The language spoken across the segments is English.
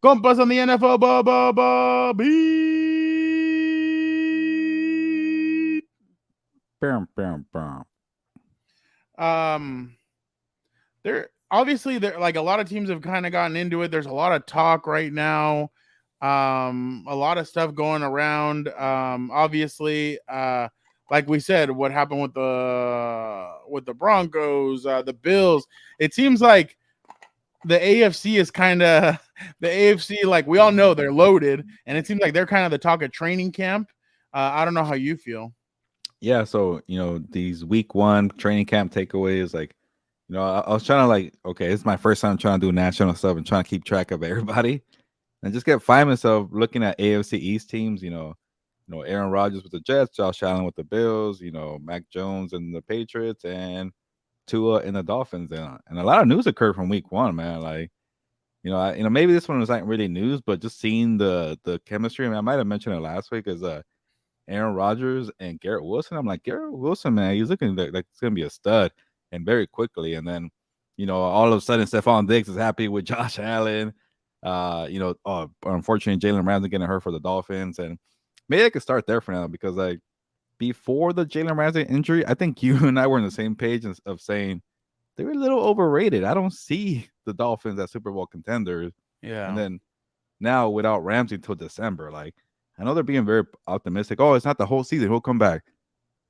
Compas on the NFL beat. Bam, bam, bam. Um, there like a lot of teams have kind of gotten into it. There's a lot of talk right now. A lot of stuff going around. Obviously, like we said, what happened with the Broncos, the Bills. It seems like the AFC is kind of the AFC. Like we all know, they're loaded, and it seems like they're kind of the talk of training camp. I don't know how you feel. Yeah, so these week one training camp takeaways, like I was trying to like, okay, it's my first time trying to do national stuff and trying to keep track of everybody, and just get find myself looking at AFC East teams. Aaron Rodgers with the Jets, Josh Allen with the Bills, Mac Jones and the Patriots, and Tua and the Dolphins, and a lot of news occurred from week one, man. Like, maybe this one was not really news, but just seeing the chemistry. I mean, I might have mentioned it last week as Aaron Rodgers and Garrett Wilson. I'm like, Garrett Wilson, man, he's looking like he's gonna be a stud, and very quickly. And then, all of a sudden, Stefon Diggs is happy with Josh Allen. Unfortunately, Jalen Ramsey getting hurt for the Dolphins, and maybe I could start there for now because like before the Jalen Ramsey injury, I think you and I were on the same page of saying they were a little overrated. I don't see the Dolphins as Super Bowl contenders, and Yeah. then now without Ramsey until December, like I know they're being very optimistic. Oh, it's not the whole season. He'll come back.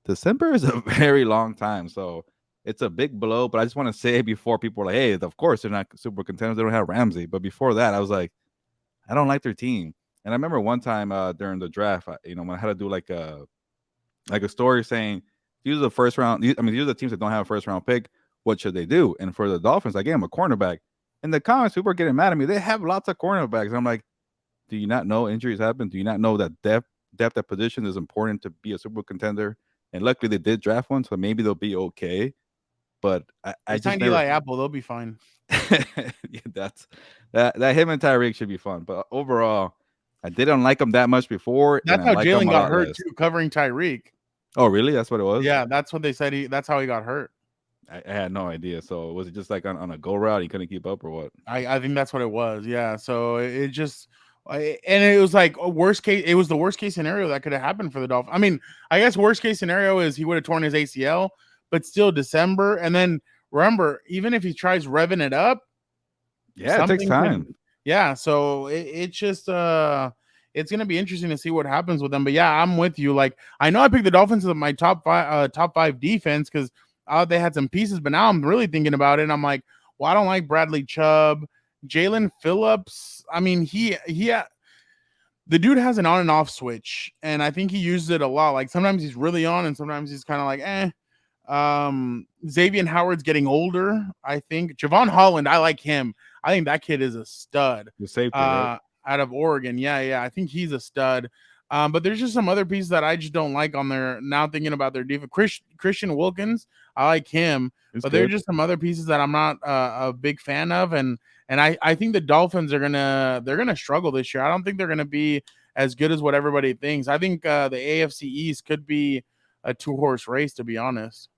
December is a very long time. So it's a big blow. But I just want to say before people are like, hey, of course they're not super contenders. They don't have Ramsey. But before that, I was like, I don't like their team. And I remember one time during the draft, when I had to do like a story saying, these are the first round. These are the teams that don't have a first round pick. What should they do? And for the Dolphins, I gave them a cornerback. In the comments, people are getting mad at me. They have lots of cornerbacks. And I'm like, do you not know injuries happen? Do you not know that depth at position is important to be a Super Bowl contender? And luckily they did draft one, so maybe they'll be okay. But I They just signed never. Eli Apple. They'll be fine. Yeah, that him and Tyreek should be fun. But overall, I didn't like him that much before, and That's I how like him Jalen a got lot hurt less. too, covering Tyreek. Oh, really? That's what it was. Yeah, that's what they said. That's how he got hurt. I had no idea. So was it just like on a go route? He couldn't keep up, or what? I think that's what it was. Yeah. So it just and it was like a worst case. It was the worst case scenario that could have happened for the Dolphins. I mean, I guess worst case scenario is he would have torn his ACL, but still December. And then remember, even if he tries revving it up, Yeah, it takes something time. could. Yeah. So it's just it's gonna be interesting to see what happens with them. But yeah, I'm with you. Like I know I picked the Dolphins as my top five defense because they had some pieces, but now I'm really thinking about it. And I'm like, well, I don't like Bradley Chubb, Jalen Phillips. I mean, the dude has an on and off switch, and I think he uses it a lot. Like sometimes he's really on, and sometimes he's kind of like, eh. Xavier Howard's getting older. I think Javon Holland, I like him. I think that kid is a stud. The safety, right? Out of Oregon. Yeah. I think he's a stud. But there's just some other pieces that I just don't like on there. Now thinking about their defense, Christian Wilkins, I like him, It's but there's good. just some other pieces that I'm not a big fan of, and I think the Dolphins are gonna struggle this year. I don't think they're gonna be as good as what everybody thinks. I think the AFC East could be a 2-horse race, to be honest.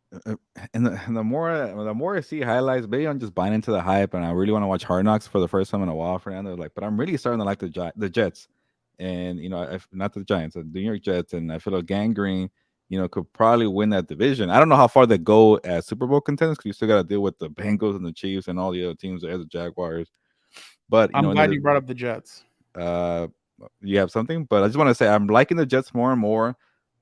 And the more I see highlights, maybe I'm just buying into the hype, and I really want to watch Hard Knocks for the first time in a while. Fernando, like, but I'm really starting to like the Jets, and not the Giants, the New York Jets, and I feel like Gangrene, could probably win that division. I don't know how far they go as Super Bowl contenders because you still got to deal with the Bengals and the Chiefs and all the other teams as the Jaguars. But I'm glad you brought up the Jets. uh, you have something. But I just want to say I'm liking the Jets more and more.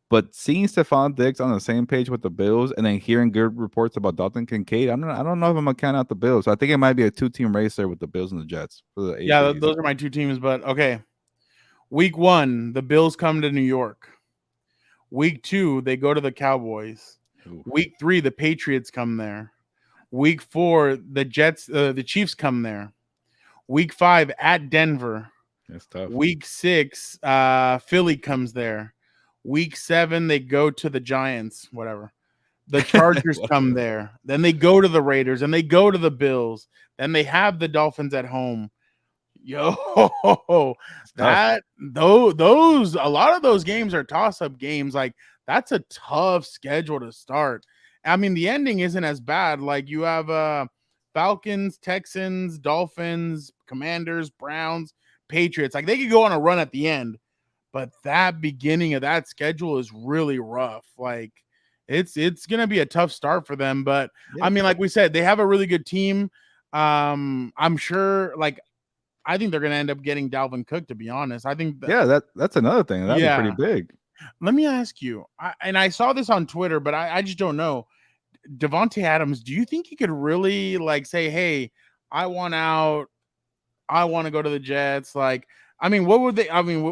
But seeing Stefon Diggs on the same page with the Bills and then hearing good reports about Dalton Kincaid, I don't know if I'm gonna count out the Bills. So I think it might be a 2-team race there with the Bills and the Jets for the Yeah, AFC East. those are my two teams. But okay, week 1, the Bills come to New York. Week 2, they go to the Cowboys. Ooh, Week 3, the Patriots come there. Week 4, the Chiefs come there. Week 5 at Denver. that's tough. Week 6, Philly comes there. Week 7, they go to the Giants, whatever. The Chargers come there. Then they go to the Raiders, and they go to the Bills. Then they have the Dolphins at home. Yo, those a lot of those games are toss-up games. Like that's a tough schedule to start. I mean, the ending isn't as bad. Like you have Falcons, Texans, Dolphins, Commanders, Browns, Patriots. Like they could go on a run at the end, but that beginning of that schedule is really rough. Like it's gonna be a tough start for them. But Yeah. I mean, like we said, they have a really good team. I'm sure. Like I think they're gonna end up getting Dalvin Cook. To be honest, I think that. Yeah, that's another thing. That'd be pretty Yeah. big. Let me ask you, and I saw this on Twitter, but I just don't know. Devontae Adams, do you think he could really like say, "Hey, I want out. I want to go to the Jets." Like, I mean, what would they? I mean,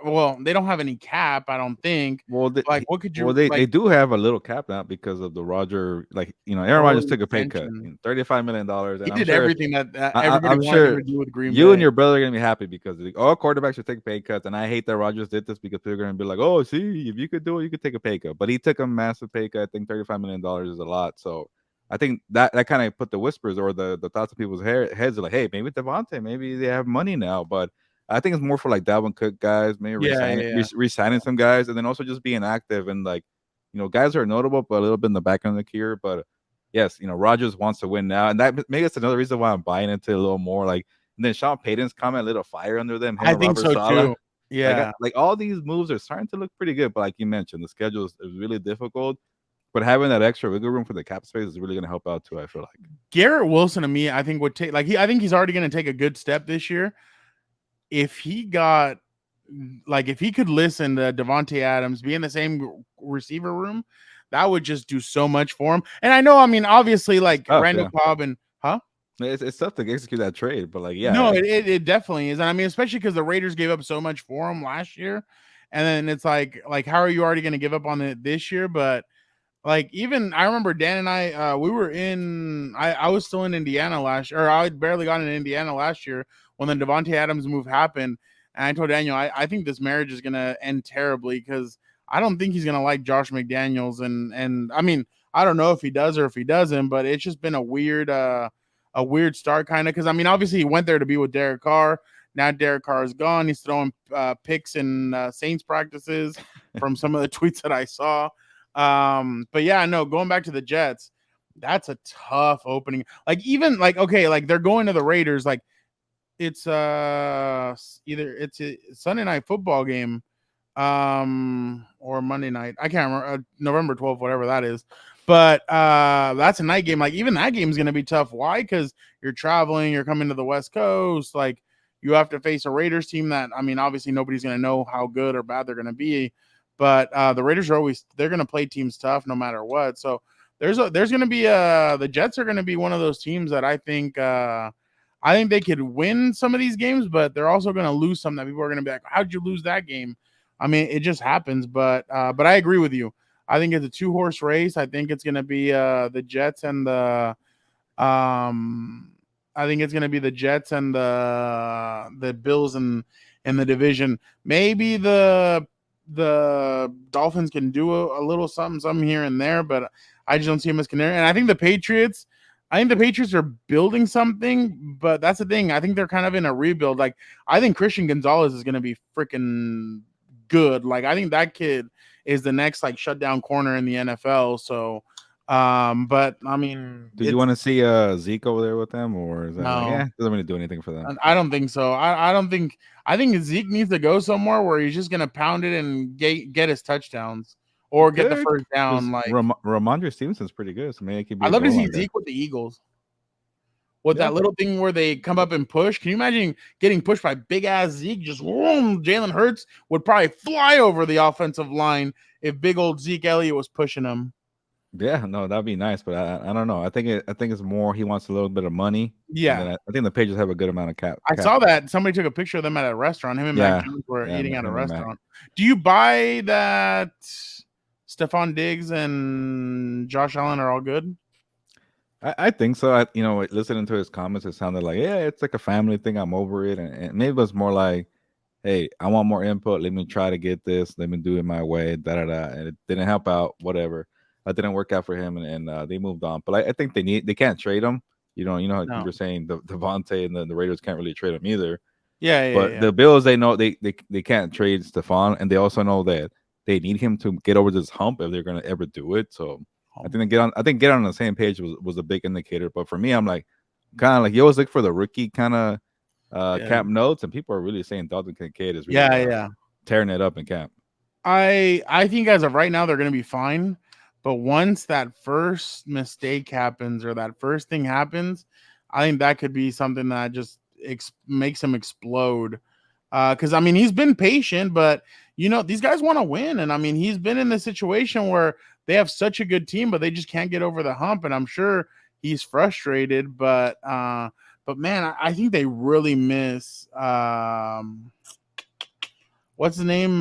well, they don't have any cap, I don't think. Well, Like, what could well, you like? they do have a little cap now because of the Roger, like Aaron Oh, Rodgers took a pay cut, extension. $35 million, He and I'm did sure everything that everybody I'm wanted him sure to do with Green you and Bay. your brother are gonna be happy because all quarterbacks should take pay cuts, and I hate that Rodgers did this because people are gonna be like, "Oh, see, if you could do it, you could take a pay cut." But he took a massive pay cut. I think $35 million is a lot, so I think that kind of put the whispers or the thoughts of people's heads are like, "Hey, maybe Devontae, maybe they have money now." But I think it's more for like Dalvin Cook guys, maybe Yeah. re-signing some guys, and then also just being active and like guys are notable, but a little bit in the back end of the career, but. Yes, Rodgers wants to win now, and that maybe that's another reason why I'm buying into it a little more. Like, and then Sean Payton's comment lit a fire under them. Him I and think Robert so Saleh. too. Yeah. Like all these moves are starting to look pretty good, but like you mentioned, the schedule is really difficult. But having that extra wiggle room for the cap space is really going to help out too. I feel like Garrett Wilson to me, I think would take I think he's already going to take a good step this year. If he got if he could listen to Devontae Adams, be in the same receiver room, that would just do so much for him. And I know, I mean, obviously, like tough, Randall yeah. Cobb and It's tough to execute that trade, but like no, it definitely is. And I mean, especially because the Raiders gave up so much for him last year, and then it's like how are you already going to give up on it this year? But like even I remember Dan and I we were in I was still in Indiana last year, or I had barely got in Indiana last year when the Devontae Adams move happened. And I told Daniel, I think this marriage is gonna end terribly because I don't think he's gonna like Josh McDaniels and I mean I don't know if he does or if he doesn't, but it's just been a weird start kind of because I mean obviously he went there to be with Derek Carr. Now Derek Carr is gone. He's throwing picks in Saints practices from some of the tweets that I saw. But yeah, no, going back to the Jets, that's a tough opening. Like even like okay, like they're going to the Raiders. Like it's either it's a Sunday night football game, or Monday night. I can't remember November 12th, whatever that is. But that's a night game. Like even that game is gonna be tough. Why? Because you're traveling, you're coming to the West Coast, like you have to face a Raiders team that I mean, obviously nobody's gonna know how good or bad they're gonna be. But the Raiders are they're gonna play teams tough no matter what. So there's gonna be the Jets are gonna be one of those teams that I think they could win some of these games, but they're also gonna lose some that people are gonna be like, how'd you lose that game? I mean, it just happens, but I agree with you. I think it's a 2-horse race. I think it's gonna be the Jets and the I think it's gonna be the Jets and the Bills in the division. Maybe the Dolphins can do a little something here and there, but I just don't see them as canary. And I think the Patriots are building something, but that's the thing. I think they're kind of in a rebuild. Like I think Christian Gonzalez is going to be freaking good. Like I think that kid is the next like shutdown corner in the NFL. So, but I mean, do you want to see Zeke over there with them, or is that no, doesn't really do anything for them? I don't think so. I don't think. I think Zeke needs to go somewhere where he's just gonna pound it and get his touchdowns or get the first down. Like Ramondre Stevenson's pretty good, so maybe it could be. I'd love to see line Zeke with the Eagles. With Yeah. that little thing where they come up and push. Can you imagine getting pushed by big ass Zeke? Just whoom, Jalen Hurts would probably fly over the offensive line if big old Zeke Elliott was pushing him. Yeah, no, that'd be nice, but I don't know. I think it's more he wants a little bit of money. Yeah. And then I think the Patriots have a good amount of cap. I saw that somebody took a picture of them at a restaurant. Him and Mac Jones were eating at a restaurant. Do you buy that Stefon Diggs and Josh Allen are all good? I think so. Listening to his comments, it sounded like, yeah, it's like a family thing. I'm over it. And maybe it was more like, hey, I want more input. Let me try to get this. Let me do it my way. And it didn't help out. Whatever. It didn't work out for him, and they moved on. But I think they can't trade him. You know how you were saying Devontae and the Raiders can't really trade him either. Yeah. The Bills, they know they can't trade Stefon, and they also know that they need him to get over this hump if they're going to ever do it. So I think get on the same page was a big indicator. But for me, I'm like kind of like you always look for the rookie kind of camp notes, and people are really saying Dalton Kincaid is really yeah. tearing it up in camp. I think as of right now they're going to be fine, but once that first mistake happens or that first thing happens, I think that could be something that just makes him explode. Because I mean he's been patient, but these guys want to win, and I mean he's been in the situation where they have such a good team, but they just can't get over the hump, and I'm sure he's frustrated. But man, I think they really miss. What's the name?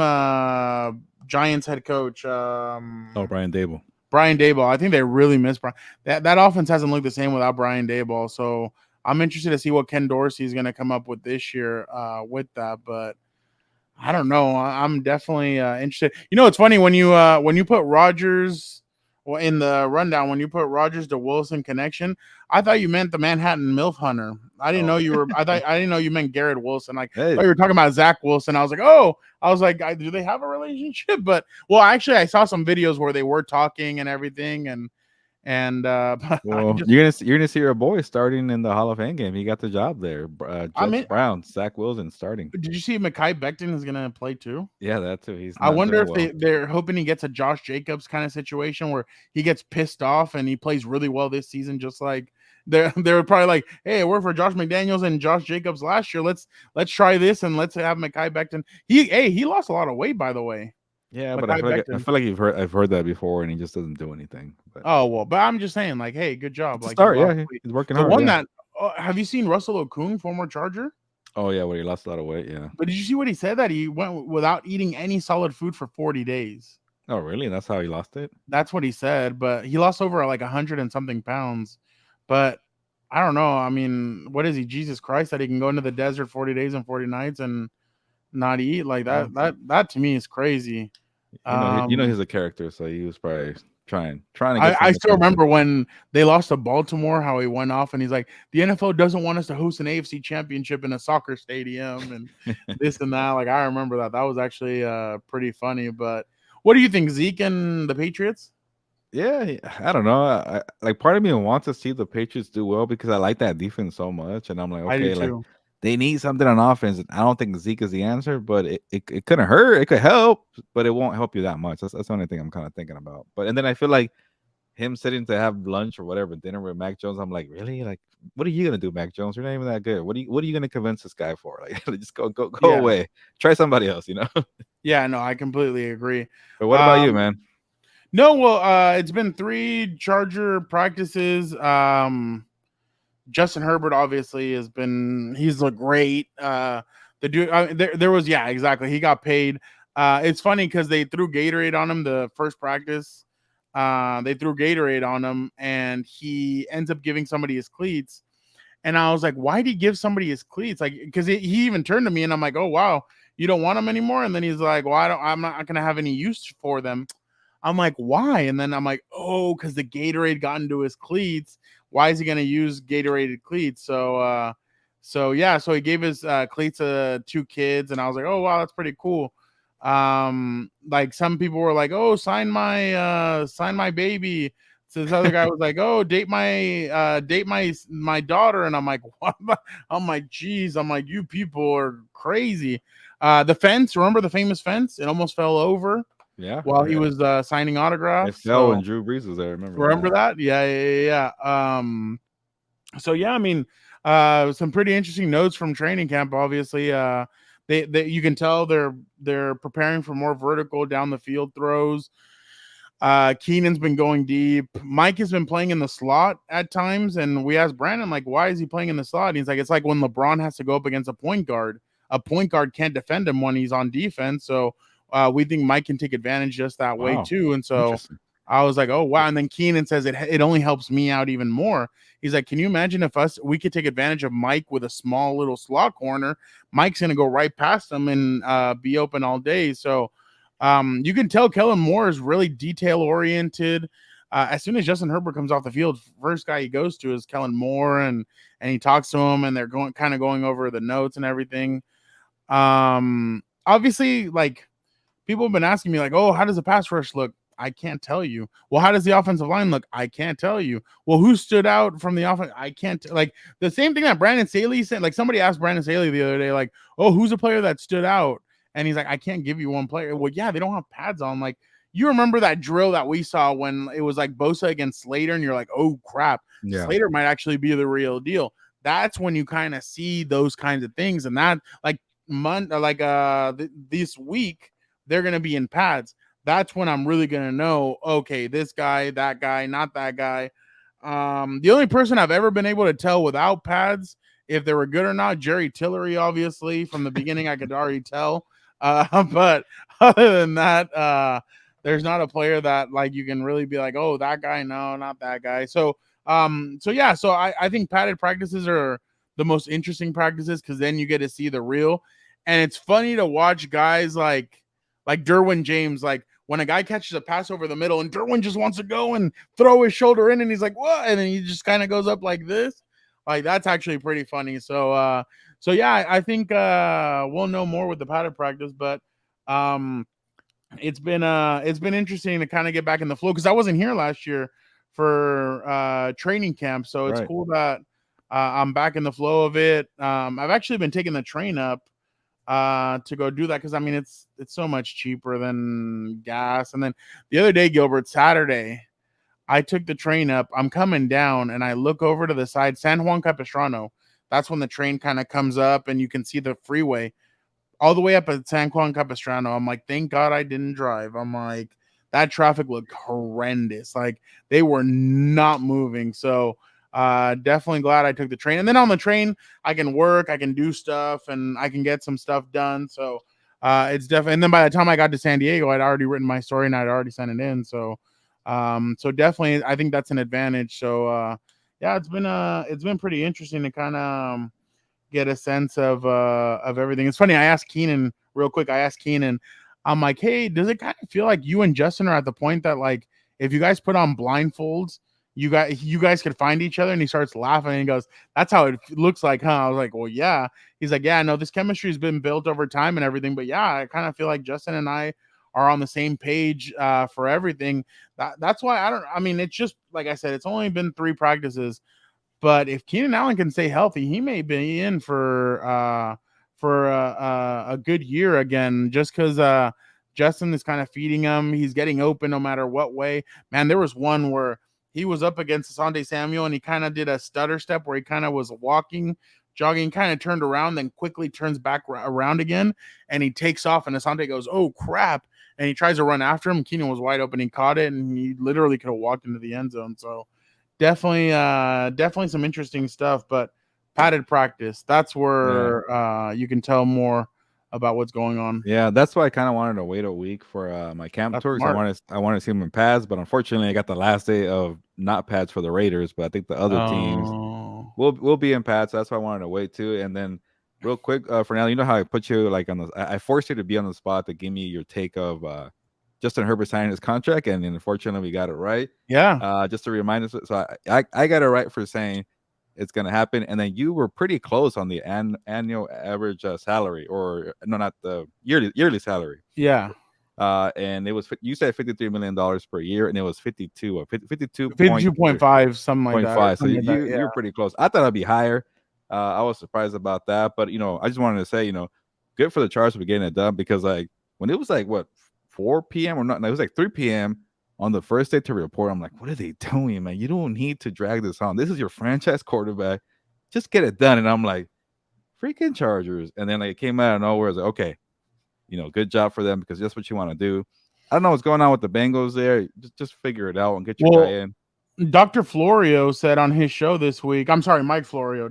Giants head coach. Brian Daboll. Brian Daboll. I think they really miss Brian. That offense hasn't looked the same without Brian Daboll. So I'm interested to see what Ken Dorsey is going to come up with this year with that. But I don't know. I'm definitely interested. It's funny when you put Rodgers in the rundown, when you put Rodgers to Wilson connection, I thought you meant the Manhattan MILF Hunter. I didn't know you were. I didn't know you meant Garrett Wilson. Like I thought you were talking about Zach Wilson. I was like, do they have a relationship? But actually, I saw some videos where they were talking and everything, and you're gonna see your boy starting in the Hall of Fame game. He got the job there. Brown, Zach Wilson starting. Did you see Mekhi Becton is gonna play too? Yeah, that too. I wonder if they're hoping he gets a Josh Jacobs kind of situation where he gets pissed off and he plays really well this season, just like they're probably like, hey, we're for Josh McDaniels and Josh Jacobs last year. Let's try this and let's have Mekhi Becton. He lost a lot of weight, by the way. Yeah, but I feel like I've heard that before, and he just doesn't do anything. But. But I'm just saying, like, hey, good job. Like, he's working hard. The one that have you seen Russell Okung, former Charger? Oh yeah, where he lost a lot of weight. Yeah, but did you see what he said? That he went without eating any solid food for 40 days. Oh really? That's how he lost it? That's what he said. But he lost over like 100 and something pounds. But I don't know. I mean, what is he? Jesus Christ, that he can go into the desert 40 days and 40 nights and not eat like that. That to me is crazy. He's a character, so he was probably trying to get. I still remember when they lost to Baltimore, how he went off and he's like, the NFL doesn't want us to host an AFC championship in a soccer stadium and this and that. Like, I remember that. That was actually pretty funny. But what do you think, Zeke and the Patriots? Yeah, I don't know. Like, part of me wants to see the Patriots do well because I like that defense so much, and I'm like, okay, like they need something on offense. I don't think Zeke is the answer, but it couldn't hurt. It could help, but it won't help you that much. That's the only thing I'm kind of thinking about. And then I feel like him sitting to have lunch or whatever, dinner with Mac Jones. I'm like, really? Like, what are you gonna do, Mac Jones? You're not even that good. What are you gonna convince this guy for? Like, just go away. Try somebody else. Yeah, no, I completely agree. But what about you, man? No, well, it's been 3 Charger practices. Justin Herbert obviously he's looked great. The dude, there was, yeah, exactly. He got paid. It's funny because they threw Gatorade on him the first practice. They threw Gatorade on him and he ends up giving somebody his cleats. And I was like, why did he give somebody his cleats? Like, because he even turned to me and I'm like, oh, wow, you don't want them anymore? And then he's like, well, I'm not going to have any use for them. I'm like, why? And then I'm like, oh, because the Gatorade got into his cleats. Why is he going to use Gatorade cleats? So he gave his cleats to 2 kids, and I was like, oh wow, that's pretty cool. Like some people were like, oh, sign my baby. So this other guy was like, oh, date my daughter, and I'm like, what? I'm like, geez, I'm like, you people are crazy. The fence, remember the famous fence? It almost fell over. Yeah. While he was signing autographs. It fell when Drew Brees was there. Remember that? Yeah. So yeah, I mean, some pretty interesting notes from training camp. Obviously, they you can tell they're preparing for more vertical down the field throws. Keenan's been going deep. Mike has been playing in the slot at times, and we asked Brandon, like, why is he playing in the slot? And he's like, it's like when LeBron has to go up against a point guard. A point guard can't defend him when he's on defense, so. We think Mike can take advantage just that way too. And so I was like, oh, wow. And then Keenan says it only helps me out even more. He's like, can you imagine if we could take advantage of Mike with a small little slot corner? Mike's going to go right past him and be open all day. So you can tell Kellen Moore is really detail oriented. As soon as Justin Herbert comes off the field, first guy he goes to is Kellen Moore, and he talks to him, and they're going over the notes and everything. Obviously, like, people have been asking me, like, oh, how does the pass rush look? I can't tell you. Well, how does the offensive line look? I can't tell you. Well, who stood out from the offense? I can't like the same thing that Brandon Staley said. Like somebody asked Brandon Staley the other day, like, oh, who's a player that stood out? And he's like, I can't give you one player. Well, yeah, they don't have pads on. Like, you remember that drill that we saw when it was like Bosa against Slater, and you're like, oh crap, Slater might actually be the real deal. That's when you kind of see those kinds of things, and that like this week they're gonna be in pads. That's when I'm really gonna know. Okay, this guy, that guy, not that guy. The only person I've ever been able to tell without pads if they were good or not, Jerry Tillery, obviously from the beginning, I could already tell. But other than that, there's not a player that like you can really be like, oh, that guy, no, not that guy. So yeah, so I think padded practices are the most interesting practices because then you get to see the real. And it's funny to watch guys like Derwin James, like when a guy catches a pass over the middle and Derwin just wants to go and throw his shoulder in and he's like, what? And then he just kind of goes up like this. Like that's actually pretty funny. So yeah, I think we'll know more with the padded practice, but it's been interesting to kind of get back in the flow because I wasn't here last year for training camp. So it's cool that I'm back in the flow of it. I've actually been taking the train up to go do that because I mean it's so much cheaper than gas. And then the other day, Gilbert, Saturday, I took the train up. I'm coming down and I look over to the side, San Juan Capistrano. That's when the train kind of comes up and you can see the freeway all the way up at San Juan Capistrano. I'm like, thank God I didn't drive. I'm like, that traffic looked horrendous. Like they were not moving. So definitely glad I took the train. And then on the train, I can work, I can do stuff, and I can get some stuff done. So it's definitely. And then by the time I got to San Diego, I'd already written my story and I'd already sent it in. So so definitely, I think that's an advantage. So yeah, it's been pretty interesting to kind of get a sense of everything. It's funny. I asked Keenan real quick. I'm like, hey, does it kind of feel like you and Justin are at the point that like if you guys put on blindfolds, you guys could find each other? And he starts laughing and he goes, that's how it looks like, huh? I was like, well, yeah. He's like, yeah, no, this chemistry has been built over time and everything. But yeah, I kind of feel like Justin and I are on the same page for everything. That's why I mean, it's just like I said, it's only been 3 practices. But if Keenan Allen can stay healthy, he may be in for a good year again, just because Justin is kind of feeding him. He's getting open no matter what way. Man, there was one where he was up against Asante Samuel and he kind of did a stutter step where he kind of was jogging, kind of turned around, then quickly turns back around again, and he takes off. And Asante goes, "Oh crap!" And he tries to run after him. Keenan was wide open. He caught it, and he literally could have walked into the end zone. So definitely some interesting stuff. But padded practice, that's where you can tell more about what's going on. Yeah, that's why I kind of wanted to wait a week for my camp tour. I wanted to see them in pads, but unfortunately, I got the last day of not pads for the Raiders. But I think the other teams will be in pads. So that's why I wanted to wait too. And then, real quick, for now, you know how I put you like on the, I forced you to be on the spot to give me your take of Justin Herbert signing his contract, and unfortunately, we got it right. Yeah. Just to remind us, so I got it right for saying it's going to happen. And then you were pretty close on the annual average salary, or no, not the yearly salary. Yeah. And it was, you said $53 million per year, and it was 52.5, something like that. So you're pretty close. I thought it'd be higher. I was surprised about that, but I just wanted to say, good for the Chargers for getting it done, because like when it was like 4 p.m. or not, it was like 3 p.m. on the first day to report. I'm like, what are they doing, man? You don't need to drag this on. This is your franchise quarterback. Just get it done. And I'm like, freaking Chargers. And then like, it came out of nowhere. I was like, okay, good job for them, because that's what you want to do. I don't know what's going on with the Bengals there. Just figure it out and get your guy in. Dr. Florio said on his show this week, I'm sorry, Mike Florio,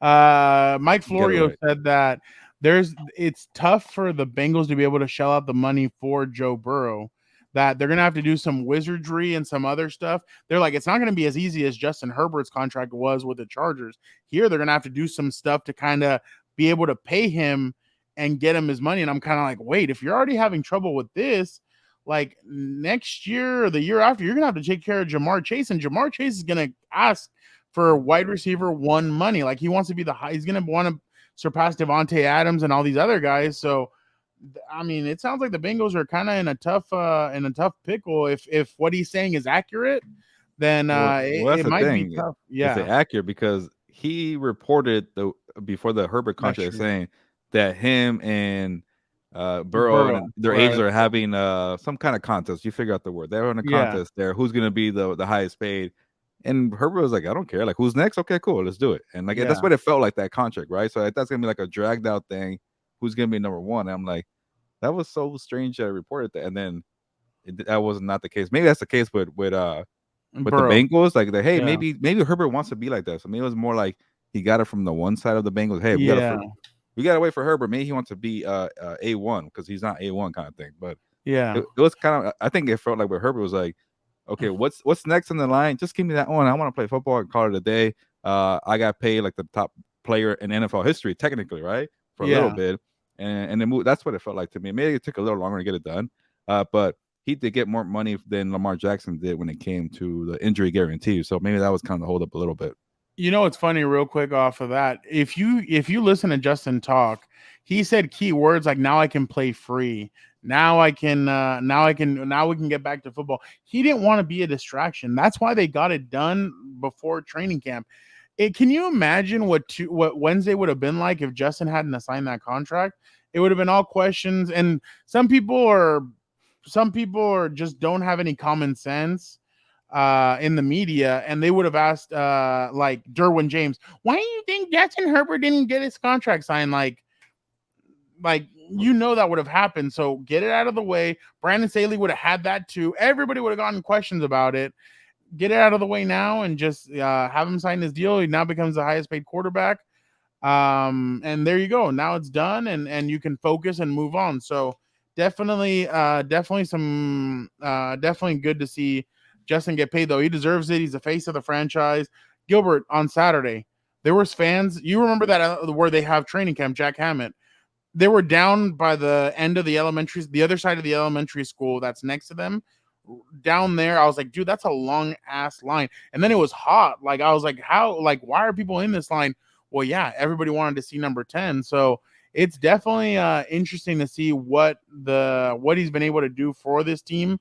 Mike Florio said that it's tough for the Bengals to be able to shell out the money for Joe Burrow, that they're going to have to do some wizardry and some other stuff. They're like, it's not going to be as easy as Justin Herbert's contract was with the Chargers. Here, they're going to have to do some stuff to kind of be able to pay him and get him his money. And I'm kind of like, wait, if you're already having trouble with this, like next year or the year after, you're going to have to take care of Jamar Chase, and Jamar Chase is going to ask for wide receiver 1 money. Like he wants to be he's going to want to surpass Devontae Adams and all these other guys. So I mean, it sounds like the Bengals are kind of in a tough pickle. If what he's saying is accurate, then Well, that's it the might be thing. tough. Is it Yeah, accurate? Because he reported before the Herbert that's contract true. saying that him and Burrow Burrow, and their agents right? are having some kind of contest. You figure out the word. They're in a Yeah, contest there. Who's going to be the highest paid? And Herbert was like, I don't care. Like, who's next? Okay, cool. Let's do it. And like that's yeah. what it felt like, that contract, right? So like, that's gonna be like a dragged out thing. Who's gonna be number one? And I'm like, that was so strange that I reported that. And then that was not the case. Maybe that's the case with the Burrow, Bengals, like hey, yeah, maybe Herbert wants to be like that. So maybe it was more like he got it from the one side of the Bengals. Hey, yeah, we gotta wait for Herbert. Maybe he wants to be A1 because he's not A1 kind of thing. But yeah, it was kind of, I think it felt like where Herbert was like, okay, what's next in the line? Just give me that one. I want to play football and call it a day. I got paid like the top player in NFL history, technically, right? For a little yeah. bit. And then that's what it felt like to me. Maybe it took a little longer to get it done. But he did get more money than Lamar Jackson did when it came to the injury guarantee. So maybe that was kind of the hold up a little bit. You know what's funny, real quick off of that? If you listen to Justin talk, he said key words like now I can play free. Now we can get back to football. He didn't want to be a distraction. That's why they got it done before training camp. Can you imagine what Wednesday would have been like if Justin hadn't signed that contract? It would have been all questions, and some people are just don't have any common sense in the media, and they would have asked like Derwin James, why do you think Justin Herbert didn't get his contract signed? Like that would have happened. So get it out of the way. Brandon Staley would have had that too. Everybody would have gotten questions about it. Get it out of the way now and just have him sign his deal. He now becomes the highest paid quarterback. And there you go. Now it's done, and you can focus and move on. So definitely good to see Justin get paid, though. He deserves it. He's the face of the franchise. Gilbert, on Saturday, there was fans. You remember that where they have training camp, Jack Hammett. They were down by the end of the other side of the elementary school that's next to them. Down there, I was like, dude, that's a long ass line. And then it was hot. Like, I was like, why are people in this line? Well, yeah, everybody wanted to see number 10. So it's definitely interesting to see what he's been able to do for this team.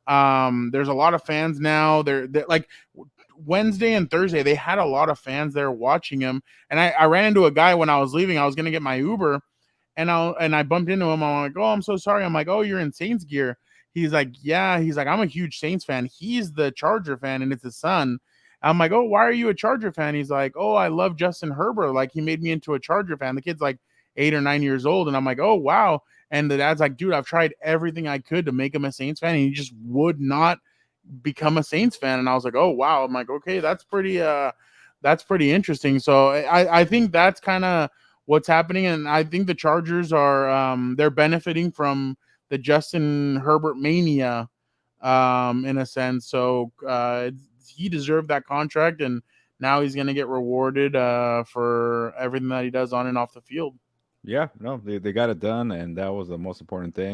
There's a lot of fans now. They're like Wednesday and Thursday, they had a lot of fans there watching him. And I ran into a guy when I was leaving. I was gonna get my Uber, and I bumped into him. I'm like, oh, I'm so sorry. I'm like, oh, you're in Saints gear. He's like, yeah. He's like, I'm a huge Saints fan. He's the Charger fan, and it's his son. I'm like, oh, why are you a Charger fan? He's like, oh, I love Justin Herbert. Like, he made me into a Charger fan. The kid's like 8 or 9 years old, and I'm like, oh, wow. And the dad's like, dude, I've tried everything I could to make him a Saints fan, and he just would not become a Saints fan. And I was like, oh, wow. I'm like, okay, that's pretty interesting. So I think that's kind of what's happening, and I think the Chargers are they're benefiting from the Justin Herbert mania in a sense. So he deserved that contract, and now he's going to get rewarded for everything that he does on and off the field. Yeah, no, they got it done, and that was the most important thing.